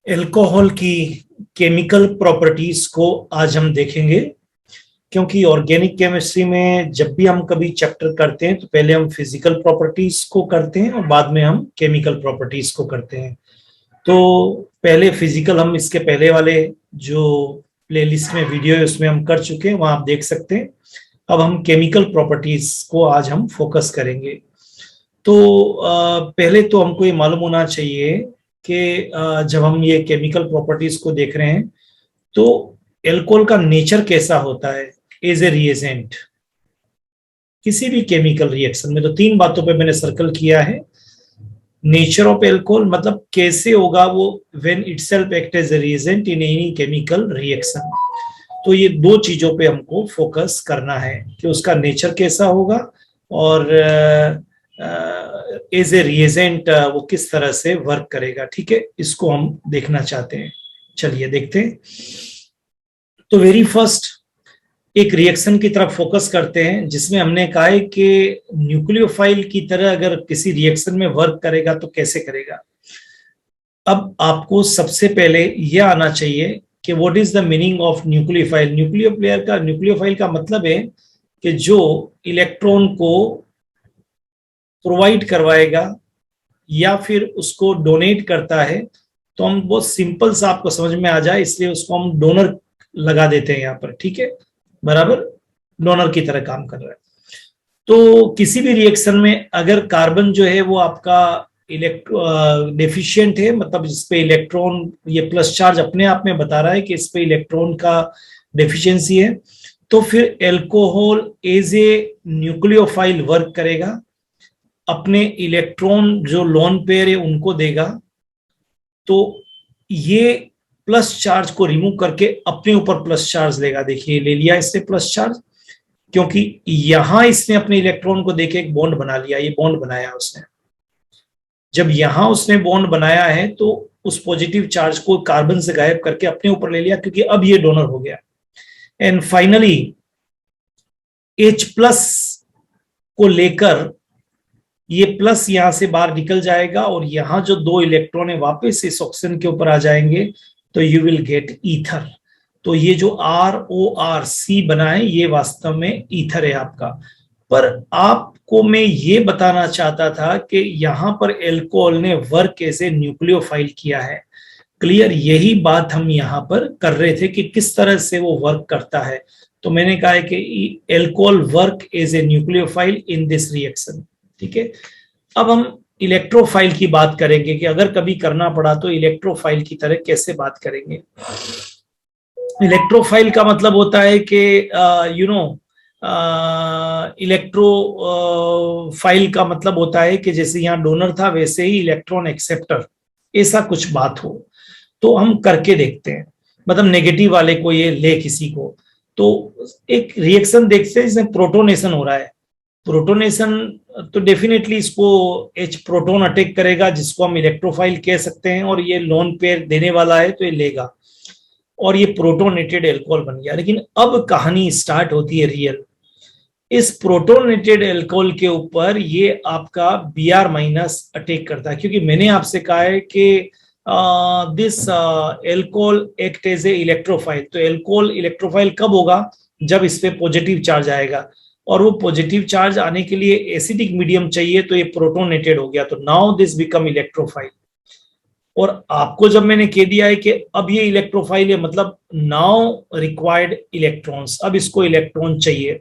Alcohol की chemical properties को आज हम देखेंगे, क्योंकि ऑर्गेनिक केमिस्ट्री में जब भी हम कभी चैप्टर करते हैं तो पहले हम फिजिकल प्रॉपर्टीज को करते हैं और बाद में हम केमिकल प्रॉपर्टीज को करते हैं। तो पहले फिजिकल हम इसके पहले वाले जो प्लेलिस्ट में वीडियो है उसमें हम कर चुके हैं, वहां आप देख सकते हैं। अब हम केमिकल प्रॉपर्टीज को आज हम फोकस करेंगे। तो पहले तो हमको ये मालूम होना चाहिए कि जब हम ये केमिकल प्रॉपर्टीज को देख रहे हैं तो एल्कोहल का नेचर कैसा होता है एज ए रिएजेंट किसी भी केमिकल रिएक्शन में। तो तीन बातों पे मैंने सर्कल किया है। नेचर ऑफ एल्कोहल मतलब कैसे होगा वो when itself act as a reagent in any chemical reaction. तो ये दो चीजों पे हमको फोकस करना है कि उसका नेचर कैसा होगा और एज ए रिएजेंट वो किस तरह से वर्क करेगा। ठीक है, इसको हम देखना चाहते हैं। चलिए देखते हैं। तो वेरी फर्स्ट एक रिएक्शन की तरफ फोकस करते हैं जिसमें हमने कहा है कि न्यूक्लियोफाइल की तरह अगर किसी रिएक्शन में वर्क करेगा तो कैसे करेगा। अब आपको सबसे पहले यह आना चाहिए कि what is the meaning of nucleophile. Nucleophile का मतलब है कि जो इलेक्ट्रॉन को प्रोवाइड करवाएगा या फिर उसको डोनेट करता है। तो हम बहुत सिंपल सा आपको समझ में आ जाए इसलिए उसको हम डोनर लगा देते हैं यहाँ पर। ठीक है, बराबर डोनर की तरह काम कर रहा है। तो किसी भी रिएक्शन में अगर कार्बन जो है वो आपका डेफिशिएंट है, मतलब जिस पे इलेक्ट्रॉन ये प्लस चार्ज अपने आप में बता रहा है कि इस पे इलेक्ट्रॉन का डेफिशिएंसी है, तो फिर alcohol as a nucleophile work करेगा, अपने इलेक्ट्रॉन जो लोन पेयर है उनको देगा। तो ये प्लस चार्ज को रिमूव करके अपने ऊपर प्लस चार्ज लेगा। देखिए ले लिया इससे प्लस चार्ज, क्योंकि यहां इसने अपने इलेक्ट्रॉन को देके एक बॉन्ड बना लिया। ये बॉन्ड बनाया उसने। जब यहां उसने बॉन्ड बनाया है तो उस पॉजिटिव चार्ज को कार्बन से गायब करके अपने ऊपर ले लिया, क्योंकि अब ये डोनर हो गया। एंड फाइनली H प्लस को लेकर ये प्लस यहां से बाहर निकल जाएगा और यहां जो दो इलेक्ट्रॉन है वापस इस ऑक्सीजन के ऊपर आ जाएंगे, तो यू विल गेट ईथर। तो ये जो RORC बना है ये वास्तव में ईथर है आपका। पर आपको मैं ये बताना चाहता था कि यहां पर एल्कोहल ने वर्क एज ए न्यूक्लियोफाइल किया है। क्लियर, यही बात हम यहां पर कर रहे थे कि किस तरह से वो वर्क करता है। तो मैंने कहा है कि alcohol work as a nucleophile in this reaction. ठीक है, अब हम इलेक्ट्रोफाइल की बात करेंगे कि अगर कभी करना पड़ा तो इलेक्ट्रोफाइल की तरह कैसे बात करेंगे। इलेक्ट्रोफाइल का मतलब होता है कि इलेक्ट्रोफाइल का मतलब होता है कि जैसे यहाँ डोनर था वैसे ही इलेक्ट्रॉन एक्सेप्टर, ऐसा कुछ बात हो। तो हम करके देखते हैं, मतलब नेगेटिव वाले को ये ले किसी को। तो एक रिएक्शन देखते हैं जिसमें प्रोटोनेशन हो रहा है। प्रोटोनेशन तो डेफिनेटली इसको H प्रोटॉन अटैक करेगा, जिसको हम इलेक्ट्रोफाइल कह सकते हैं, और ये लोन पेयर देने वाला है तो ये लेगा और ये प्रोटोनेटेड एल्कोहल बन गया। लेकिन अब कहानी स्टार्ट होती है रियल। इस प्रोटोनेटेड एल्कोहल के ऊपर ये आपका Br माइनस अटैक करता है, क्योंकि मैंने आपसे कहा है कि this alcohol act as a electrophile. तो एल्कोहल इलेक्ट्रोफाइल कब होगा, जब इस पे पॉजिटिव चार्ज आएगा, और वो पॉजिटिव चार्ज आने के लिए एसिडिक मीडियम चाहिए, तो ये प्रोटोनेटेड हो गया। तो नाउ दिस बिकम इलेक्ट्रोफाइल। और आपको जब मैंने कह दिया है कि अब ये इलेक्ट्रोफाइल है, मतलब नाउ रिक्वायर्ड इलेक्ट्रॉन्स, अब इसको इलेक्ट्रॉन चाहिए।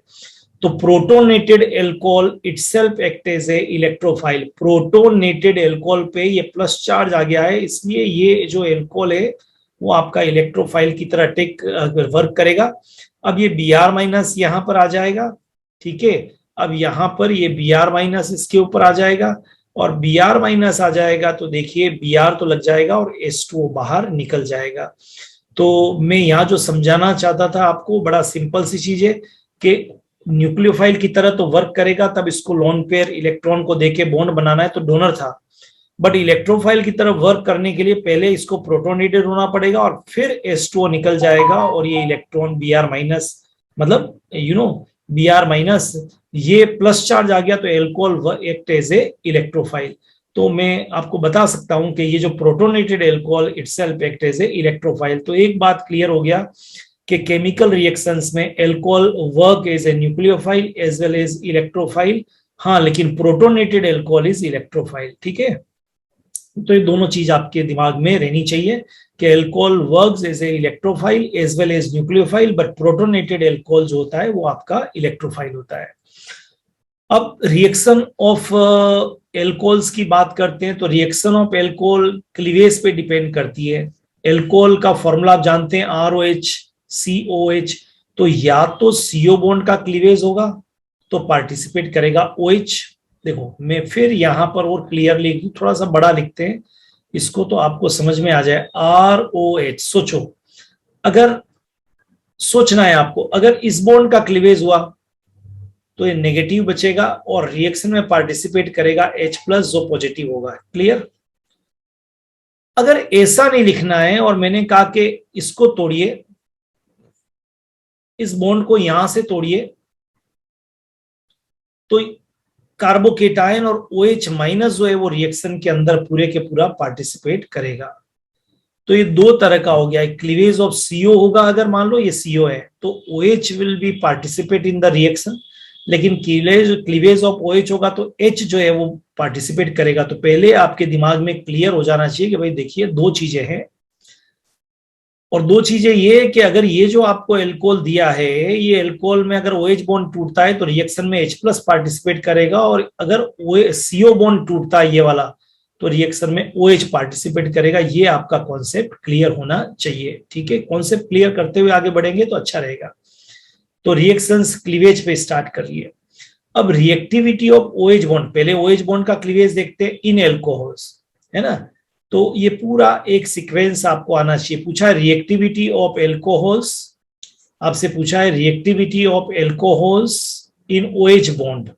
तो protonated alcohol itself act as a electrophile. Protonated alcohol पे ये प्लस चार्ज आ गया है, इसलिए ये जो एल्कोहल है वो आपका इलेक्ट्रोफाइल की तरह टेक वर्क करेगा। अब ये Br माइनस यहां पर आ जाएगा। ठीक है, अब यहां पर ये Br माइनस इसके ऊपर आ जाएगा, और Br माइनस आ जाएगा तो देखिए Br तो लग जाएगा और H2O बाहर निकल जाएगा। तो मैं यहाँ जो समझाना चाहता था आपको, बड़ा सिंपल सी चीज है कि न्यूक्लियोफाइल की तरह तो वर्क करेगा, तब इसको लोन पेयर इलेक्ट्रॉन को देके बॉन्ड बनाना है तो डोनर था। बट इलेक्ट्रोफाइल की तरह वर्क करने के लिए पहले इसको प्रोटोनेटेड होना पड़ेगा और फिर H2O निकल जाएगा, और ये इलेक्ट्रॉन Br माइनस, मतलब Br माइनस, ये प्लस चार्ज आ गया तो alcohol act as a electrophile. तो मैं आपको बता सकता हूं कि ये जो protonated alcohol itself act as a electrophile. तो एक बात क्लियर हो गया कि केमिकल रिएक्शंस में alcohol work as a nucleophile as well as electrophile. हाँ, लेकिन प्रोटोनेटेड एल्कोहल इज इलेक्ट्रोफाइल। ठीक है, तो ये दोनों चीज आपके दिमाग में रहनी चाहिए कि alcohol works as a electrophile as well as nucleophile, but protonated alcohol जो होता है वो आपका इलेक्ट्रोफाइल होता है। अब रिएक्शन ऑफ एल्कोहल्स की बात करते हैं, तो रिएक्शन ऑफ एल्कोहल क्लीवेज पे डिपेंड करती है। एल्कोहल का फॉर्मूला आप जानते हैं, ROH COH। तो या तो CO बॉन्ड का क्लीवेज होगा तो पार्टिसिपेट करेगा OH। देखो मैं फिर यहां पर और क्लियरली थोड़ा सा बड़ा लिखते हैं इसको, तो आपको समझ में आ जाए। ROH, सोचो, अगर सोचना है आपको, अगर इस बॉन्ड का क्लीवेज हुआ तो ये नेगेटिव बचेगा और रिएक्शन में पार्टिसिपेट करेगा H+ जो पॉजिटिव होगा। क्लियर? अगर ऐसा नहीं लिखना है और मैंने कहा कि इसको तोड़िए, इस बॉन्ड को यहां से तोड़िए, तो कार्बोकेटायन और OH- जो है वो रिएक्शन के अंदर पूरे के पूरा पार्टिसिपेट करेगा। तो ये दो तरह का हो गया। क्लीवेज ऑफ CO होगा, अगर मान लो ये CO है तो OH will be participate in the reaction, लेकिन क्लीवेज ऑफ OH होगा तो H जो है वो पार्टिसिपेट करेगा। तो पहले आपके दिमाग में क्लियर हो जाना चाहिए कि भाई देखिए दो चीजें हैं, और दो चीजें ये है कि अगर ये जो आपको एल्कोहल दिया है, ये एल्कोहल में अगर OH बॉन्ड टूटता है तो रिएक्शन में H+ पार्टिसिपेट करेगा, और अगर CO बॉन्ड टूटता है ये वाला तो रिएक्शन में OH पार्टिसिपेट करेगा। ये आपका कॉन्सेप्ट क्लियर होना चाहिए। ठीक है, कॉन्सेप्ट क्लियर करते हुए आगे बढ़ेंगे तो अच्छा रहेगा। तो रिएक्शंस क्लीवेज पे स्टार्ट करिए। अब रिएक्टिविटी ऑफ OH बॉन्ड, पहले OH बॉन्ड का क्लीवेज देखते हैं इन एल्कोहल्स, है ना। तो ये पूरा एक सीक्वेंस आपको आना चाहिए। पूछा है रिएक्टिविटी ऑफ एल्कोहल्स, आपसे पूछा है reactivity of alcohols in OH bond.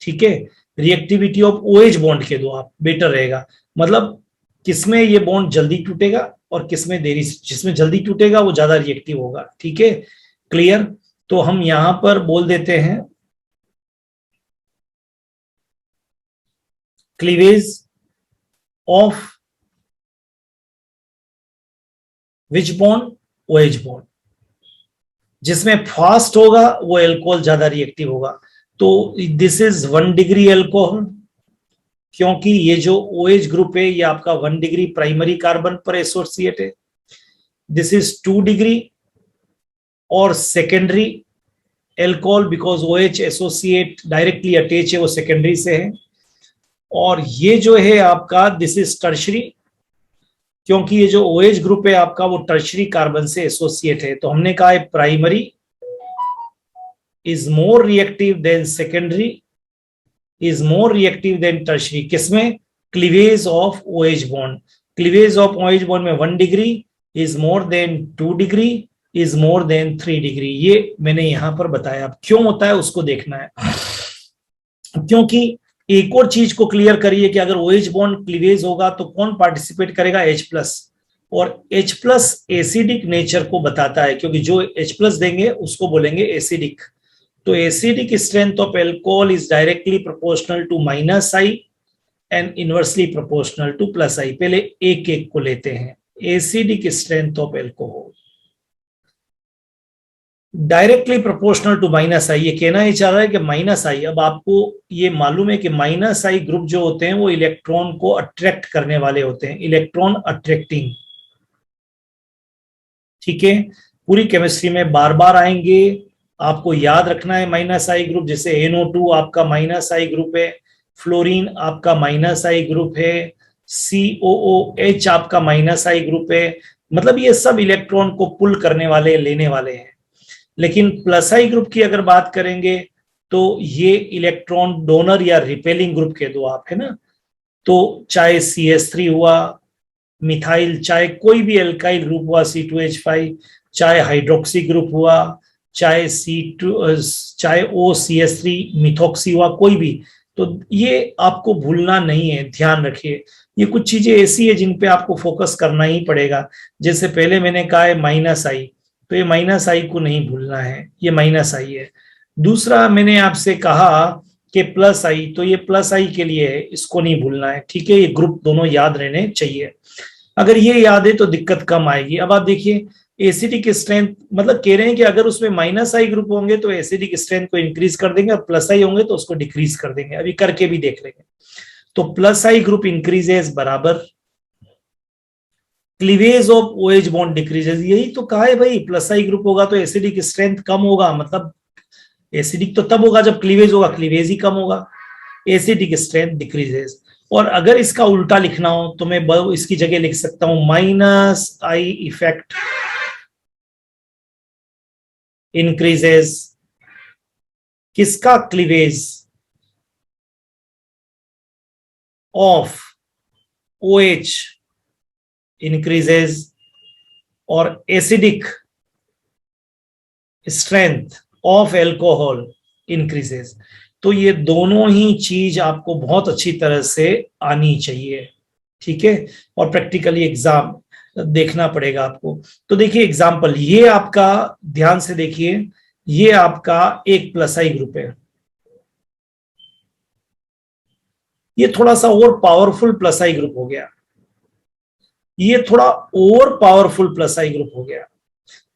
ठीक है, रिएक्टिविटी ऑफ OH बॉन्ड के दो आप, बेटर रहेगा। मतलब किसमें ये बॉन्ड जल्दी टूटेगा और किसमें देरी, जिसमें जल्दी टूटेगा वो ज्यादा रिएक्टिव होगा। ठीक है, क्लियर? तो हम यहां पर बोल देते हैं cleavage of which bond? OH bond. जिसमें फास्ट होगा वो एल्कोहल ज्यादा रिएक्टिव होगा। तो दिस इज 1 डिग्री एल्कोहल, क्योंकि ये जो OH ग्रुप है ये आपका 1 डिग्री प्राइमरी कार्बन पर एसोसिएट है। दिस इज 2 डिग्री और secondary alcohol, because OH associate directly attach है, वो सेकेंडरी से है। और ये जो है आपका दिस इज टर्शरी, क्योंकि ये जो OH ग्रुप है आपका वो टर्शरी कार्बन से एसोसिएट है। तो हमने कहा है primary is more reactive than secondary is more reactive than tertiary. किसमें? Cleavage of OH bond. Cleavage of OH bond में 1 degree is more than 2 degree is more than 3 degree. ये मैंने यहां पर बताया। अब क्यों होता है उसको देखना है, क्योंकि एक और चीज को क्लियर करिए कि अगर OH बॉन्ड क्लीवेज होगा तो कौन पार्टिसिपेट करेगा? H+। और H+ एसिडिक नेचर को बताता है, क्योंकि जो H+ देंगे उसको बोलेंगे एसिडिक। तो acidic strength of alcohol is directly proportional to -I and inversely proportional to +I। पहले एक एक को लेते हैं। Acidic strength of alcohol directly proportional to -I। ये कहना ही चाह रहा है कि -I। अब आपको ये मालूम है कि -I ग्रुप जो होते हैं वो इलेक्ट्रॉन को अट्रैक्ट करने वाले होते हैं, इलेक्ट्रॉन अट्रैक्टिंग। ठीक है, पूरी केमिस्ट्री में बार बार आएंगे, आपको याद रखना है -I ग्रुप। जैसे NO2 आपका -I ग्रुप है, फ्लोरीन आपका -I ग्रुप है, COOH आपका -I ग्रुप है। मतलब ये सब इलेक्ट्रॉन को पुल करने वाले, लेने वाले हैं। लेकिन +I ग्रुप की अगर बात करेंगे तो ये इलेक्ट्रॉन डोनर या रिपेलिंग ग्रुप के दो आप, है ना। तो चाहे CH3 हुआ, मिथाइल, चाहे कोई भी एल्काइल ग्रुप हुआ C2H5, चाहे हाइड्रोक्सी ग्रुप हुआ, चाहे चाहे OCH3 मिथॉक्सी हुआ, कोई भी। तो ये आपको भूलना नहीं है, ध्यान रखिए। ये कुछ चीजें ऐसी है जिन पे आपको फोकस करना ही पड़ेगा। जैसे पहले मैंने कहा है -I, तो ये -I को नहीं भूलना है, ये -I है। दूसरा मैंने आपसे कहा के प्लस आई, तो ये प्लस आई के लिए है, इसको नहीं भूलना है, ठीक है। ये ग्रुप दोनों याद रहने चाहिए। अगर ये याद है तो दिक्कत कम आएगी। अब आप देखिए एसिडिक स्ट्रेंथ, मतलब कह रहे हैं कि अगर उसमें माइनस आई ग्रुप होंगे तो एसिडिक स्ट्रेंथ को इंक्रीज कर देंगे, और प्लस आई होंगे तो उसको डिक्रीज कर देंगे। अभी करके भी देख लेंगे। तो प्लस आई ग्रुप इंक्रीजेस बराबर cleavage of OH bond decreases. यही तो कहा है भाई, प्लस आई ग्रुप होगा तो एसिडिक स्ट्रेंथ कम होगा, मतलब एसिडिक तो तब होगा जब क्लीवेज होगा, क्लीवेज ही कम होगा, एसिडिक स्ट्रेंथ डिक्रीजेस। और अगर इसका उल्टा लिखना हो तो मैं इसकी जगह लिख सकता हूं माइनस आई इफेक्ट इंक्रीजेस किसका, क्लीवेज ऑफ OH इंक्रीजेस और acidic strength of alcohol increases. तो ये दोनों ही चीज आपको बहुत अच्छी तरह से आनी चाहिए, ठीक है। और प्रैक्टिकली एग्जाम देखना पड़ेगा आपको। तो देखिए एग्जाम्पल, ये आपका ध्यान से देखिए, ये आपका एक प्लस आई ग्रुप है, ये थोड़ा सा और पावरफुल प्लस आई ग्रुप हो गया, ये थोड़ा और पावरफुल प्लस आई ग्रुप हो गया,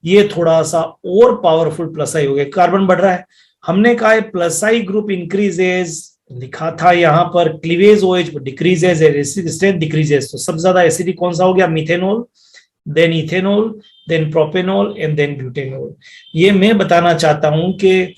ये थोड़ा सा और पावरफुल प्लस आई हो गया, कार्बन बढ़ रहा है। हमने कहा है प्लस आई ग्रुप इंक्रीजेज, लिखा था यहां पर cleavage OH decreases, acidic strength decreases. तो सबसे ज्यादा एसिडिक कौन सा हो गया, methanol, then ethanol, then propanol and then butanol. ये मैं बताना चाहता हूं कि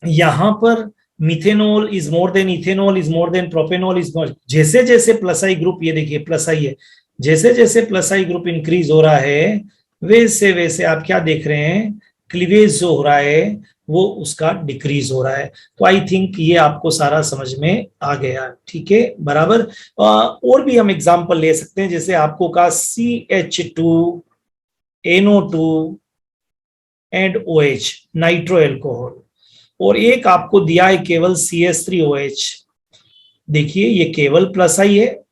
यहां पर methanol is more than ethanol is more than propanol is more, जैसे जैसे प्लस आई ग्रुप, ये देखिए प्लस आई है, जैसे जैसे प्लस आई ग्रुप इंक्रीज हो रहा है वैसे वैसे आप क्या देख रहे हैं, क्लीवेज जो हो रहा है वो उसका डिक्रीज हो रहा है। तो आई थिंक ये आपको सारा समझ में आ गया, ठीक है, बराबर। और भी हम एग्जांपल ले सकते हैं, जैसे आपको कहा CH2NO2 and OH nitro alcohol, और एक आपको दिया है केवल CH3OH। देखिए ये केवल प्लस आई है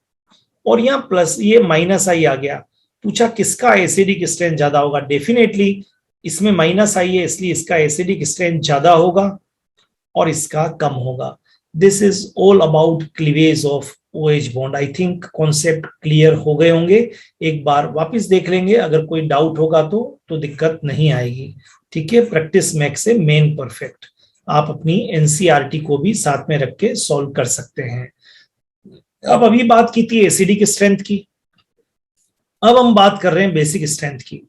और यहाँ प्लस, ये माइनस आई आ गया। पूछा किसका एसिडिक स्ट्रेंथ ज्यादा होगा, डेफिनेटली इसमें माइनस आई है इसलिए इसका एसिडिक स्ट्रेंथ ज्यादा होगा और इसका कम होगा। This is all about cleavage of OH bond. I think concept clear हो गए होंगे। एक बार वापस देख लेंगे, अगर कोई डाउट होगा तो दिक्कत नहीं आएगी, ठीक है। प्रैक्टिस मैक्स से मेन परफेक्ट, आप अपनी NCERT को भी साथ में रख के सॉल्व कर सकते हैं। अब अभी बात की थी एसिडिक स्ट्रेंथ की, अब हम बात कर रहे हैं बेसिक स्ट्रेंथ की।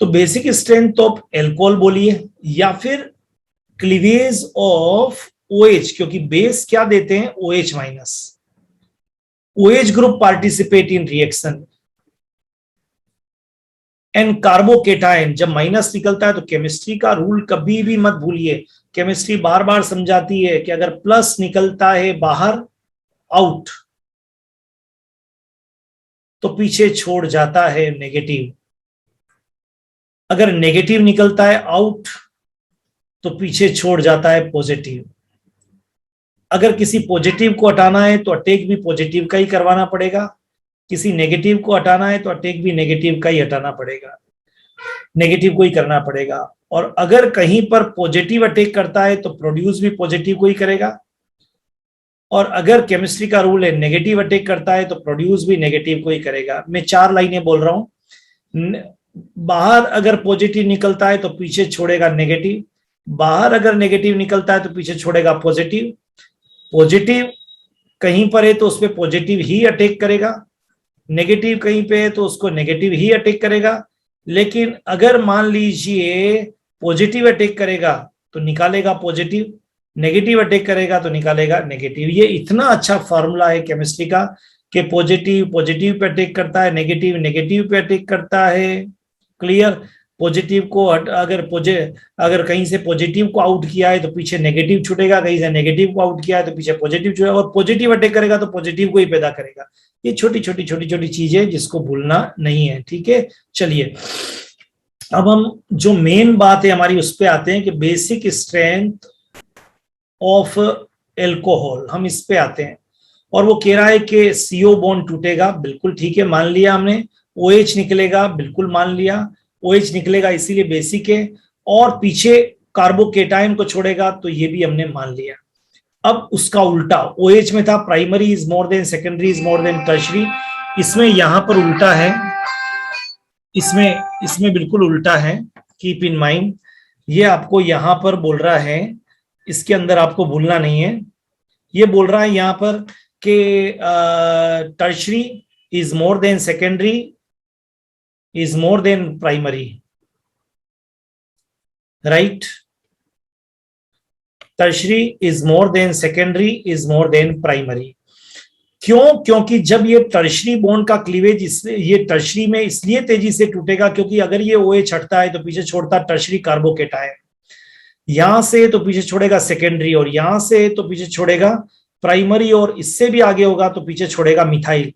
तो बेसिक स्ट्रेंथ ऑफ एल्कोहल बोलिए या फिर क्लीवेज ऑफ OH, क्योंकि बेस क्या देते हैं, OH minus. OH group participate in reaction and carbocation, जब माइनस निकलता है तो केमिस्ट्री का रूल कभी भी मत भूलिए। केमिस्ट्री बार बार समझाती है कि अगर प्लस निकलता है बाहर, आउट, तो पीछे छोड़ जाता है नेगेटिव। अगर नेगेटिव निकलता है आउट तो पीछे छोड़ जाता है पॉजिटिव। अगर किसी पॉजिटिव को हटाना है तो अटैक भी पॉजिटिव का ही करवाना पड़ेगा, किसी नेगेटिव को हटाना है तो अटैक भी नेगेटिव का ही हटाना पड़ेगा, नेगेटिव को ही करना पड़ेगा। और अगर कहीं पर पॉजिटिव अटैक करता है तो प्रोड्यूस भी पॉजिटिव को ही करेगा, और अगर केमिस्ट्री का रूल है नेगेटिव अटैक करता है तो प्रोड्यूस भी नेगेटिव को ही करेगा। मैं 4 लाइनें बोल रहा हूं। बाहर अगर पॉजिटिव निकलता है तो पीछे छोड़ेगा नेगेटिव, बाहर अगर नेगेटिव निकलता है तो पीछे छोड़ेगा पॉजिटिव, पॉजिटिव कहीं पर है तो उस पर पॉजिटिव ही अटैक करेगा, नेगेटिव कहीं पे है तो उसको नेगेटिव ही अटैक करेगा। लेकिन अगर मान लीजिए पॉजिटिव अटैक करेगा तो निकालेगा पॉजिटिव, नेगेटिव अटैक करेगा तो निकालेगा नेगेटिव। ये इतना अच्छा फॉर्मूला है केमिस्ट्री का कि पॉजिटिव पॉजिटिव पे अटैक करता है, नेगेटिव नेगेटिव पे अटैक करता है। क्लियर, पॉजिटिव को अगर कहीं से पॉजिटिव को आउट किया है तो पीछे नेगेटिव छूटेगा, कहीं से नेगेटिव को आउट किया है तो पीछे पॉजिटिव छूटेगा, और पॉजिटिव अटैक करेगा तो पॉजिटिव को ही पैदा करेगा। ये छोटी छोटी चीजें जिसको भूलना नहीं है, ठीक है। चलिए अब हम जो मेन बात है हमारी उस पर आते हैं कि बेसिक स्ट्रेंथ ऑफ एल्कोहल, हम इस पे आते हैं। और वो कह रहा है कि CO बॉन्ड टूटेगा, बिल्कुल ठीक है, मान लिया हमने। OH निकलेगा, बिल्कुल मान लिया, OH निकलेगा इसीलिए बेसिक है। और पीछे कार्बोकेटायन को छोड़ेगा, तो ये भी हमने मान लिया। अब उसका उल्टा, OH में था primary is more then secondary is more then tertiary, इसमें यहां पर उल्टा है, इसमें इसमें बिल्कुल उल्टा है। कीप इन माइंड, ये आपको यहां पर बोल रहा है, इसके अंदर आपको भूलना नहीं है, ये बोल रहा है यहां पर कि tertiary is more then secondary is more then primary, right. Tertiary is more then secondary is more then primary. क्यों? क्योंकि जब ये टर्शरी बॉन्ड का क्लीवेज, इसलिए ये टर्शरी में इसलिए तेजी से टूटेगा क्योंकि अगर ये OH हटता है तो पीछे छोड़ता टर्शरी कार्बोकेटायन, यहां से तो पीछे छोड़ेगा सेकेंडरी, और यहां से तो पीछे छोड़ेगा प्राइमरी, और इससे भी आगे होगा तो पीछे छोड़ेगा मिथाइल।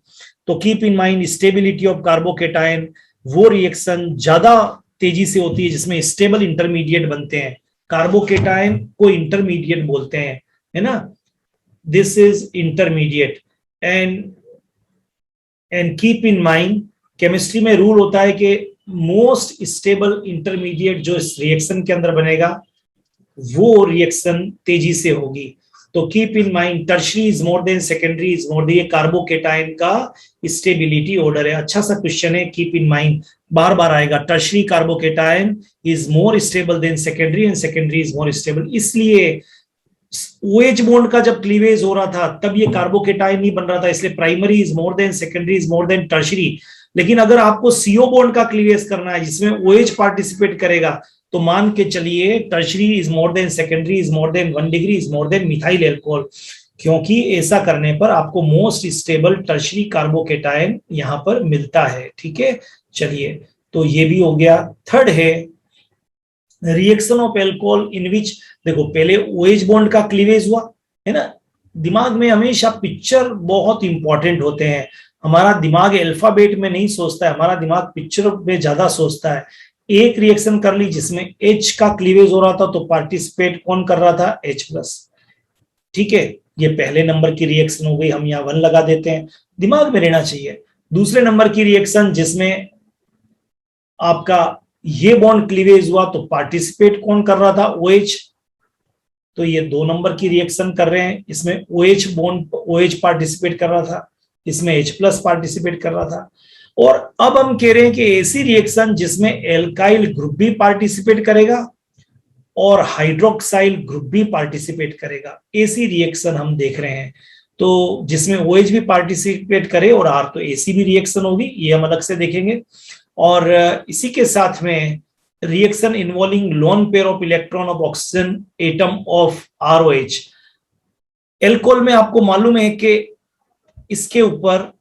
तो keep in mind, stability of carbocation, वो रिएक्शन ज्यादा तेजी से होती है जिसमें स्टेबल इंटरमीडिएट बनते हैं। कार्बोकेटायन को इंटरमीडिएट बोलते हैं, है ना, this is intermediate. And keep in mind, chemistry में रूल होता है कि मोस्ट स्टेबल इंटरमीडिएट जो इस रिएक्शन के अंदर बनेगा वो रिएक्शन तेजी से होगी। तो keep in mind, tertiary is more then secondary is more then, ये कार्बोकेटायन का स्टेबिलिटी ऑर्डर है। अच्छा सा क्वेश्चन है, कीप इन माइंड, बार बार आएगा। Tertiary carbocation is more stable then secondary and secondary is more stable. इसलिए OH बॉन्ड का जब क्लीवेज हो रहा था तब ये कार्बोकेटायन नहीं बन रहा था, इसलिए primary is more then secondary is more then tertiary. लेकिन अगर आपको CO बॉन्ड का क्लीवेज करना है जिसमें OH पार्टिसिपेट करेगा, तो मान के चलिए tertiary is more then secondary is more then 1 degree is more then methyl alcohol, क्योंकि ऐसा करने पर आपको मोस्ट स्टेबल टर्शरी कार्बोकेटायन यहां पर मिलता है। ठीक है, चलिए, तो ये भी हो गया। थर्ड है रिएक्शन ऑफ एल्कोहल इन विच, देखो पहले OH बॉन्ड का क्लीवेज हुआ है ना, दिमाग में हमेशा पिक्चर बहुत इंपॉर्टेंट होते हैं। हमारा दिमाग अल्फाबेट में नहीं सोचता है, हमारा दिमाग पिक्चर में ज्यादा सोचता है। एक रिएक्शन कर ली जिसमें H का क्लीवेज हो रहा था, तो पार्टिसिपेट कौन कर रहा था? H+। ठीक है, ये पहले नंबर की रिएक्शन हो गई, हम यहाँ 1 लगा देते हैं, दिमाग में रहना चाहिए। दूसरे नंबर की रिएक्शन जिसमें आपका ये बॉन्ड क्लीवेज हुआ, तो पार्टिसिपेट कौन कर रहा था? OH। तो ये 2 नंबर की रिएक्शन कर रहे हैं, इसमें OH पार्टिसिपेट कर रहा था, इसमें H+ पार्टिसिपेट कर रहा था। और अब हम कह रहे हैं कि ऐसी रिएक्शन जिसमें एल्काइल ग्रुप भी पार्टिसिपेट करेगा और हाइड्रोक्साइल ग्रुप भी पार्टिसिपेट करेगा, ऐसी रिएक्शन हम देख रहे हैं। तो जिसमें OH भी पार्टिसिपेट करे और R, तो ऐसी भी रिएक्शन होगी, ये हम अलग से देखेंगे। और इसी के साथ में reaction involving lone pair of electron of oxygen atom of ROH। Alcohol में आपको मालूम है कि इसके ऊपर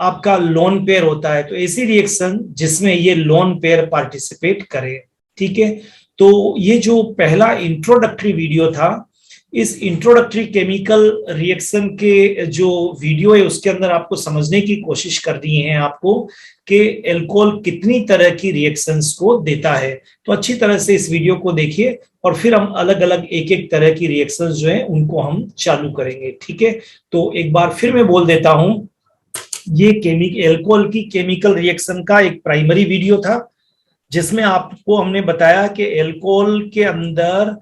आपका लोन पेयर होता है, तो ऐसी रिएक्शन जिसमें ये लोन पेयर पार्टिसिपेट करे। ठीक है, तो ये जो पहला इंट्रोडक्टरी वीडियो था, इस इंट्रोडक्टरी केमिकल रिएक्शन के जो वीडियो है उसके अंदर आपको समझने की कोशिश करनी है आपको कि एल्कोहल कितनी तरह की रिएक्शंस को देता है। तो अच्छी तरह से इस वीडियो को देखिए और फिर हम अलग अलग एक एक तरह की रिएक्शंस जो है उनको हम चालू करेंगे। ठीक है, तो एक बार फिर मैं बोल देता हूं, ये एल्कोहल की केमिकल रिएक्शन का एक प्राइमरी वीडियो था जिसमें आपको हमने बताया कि एल्कोहल के अंदर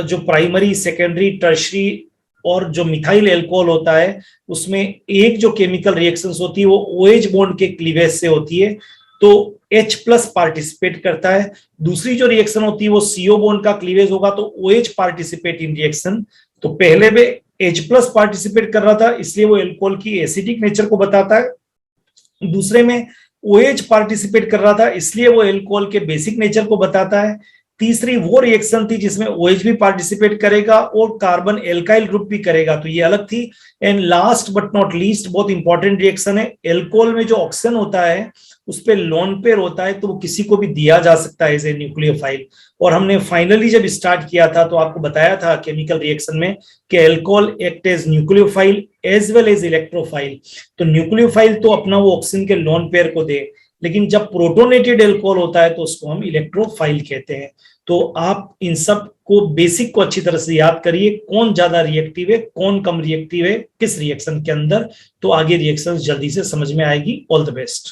जो प्राइमरी, सेकेंडरी, टर्शरी और जो मिथाइल एल्कोहल होता है उसमें एक जो केमिकल रिएक्शंस होती है वो OH बॉन्ड के क्लीवेज से होती है, तो H+ पार्टिसिपेट करता है। दूसरी जो रिएक्शन होती है वो CO बॉन्ड का क्लीवेज होगा, तो OH पार्टिसिपेट इन रिएक्शन। तो पहले में H+ पार्टिसिपेट कर रहा था, इसलिए वो एल्कोहल की एसिडिक नेचर को बताता है। दूसरे में OH पार्टिसिपेट कर रहा था, इसलिए वो एल्कोहल के बेसिक नेचर को बताता है। तीसरी वो रिएक्शन थी जिसमें OH भी पार्टिसिपेट करेगा और कार्बन एल्काइल ग्रुप भी करेगा, तो ये अलग थी। And last but not least, बहुत इंपॉर्टेंट रिएक्शन है, एल्कोहल में जो ऑक्सीजन होता है उस पे लोन पेयर होता है, तो वो किसी को भी दिया जा सकता है एज ए न्यूक्लियोफाइल। और हमने फाइनली जब स्टार्ट किया था तो आपको बताया था केमिकल रिएक्शन में कि alcohol act as nucleophile as well as electrophile. तो न्यूक्लियोफाइल तो अपना वो ऑक्सीजन के लोन पेयर को दे, लेकिन जब प्रोटोनेटेड एल्कोहल होता है तो उसको हम इलेक्ट्रोफाइल कहते हैं। तो आप इन सब को बेसिक को अच्छी तरह से याद करिए, कौन ज्यादा रिएक्टिव है, कौन कम रिएक्टिव है, किस रिएक्शन के अंदर, तो आगे रिएक्शंस जल्दी से समझ में आएगी। All the best.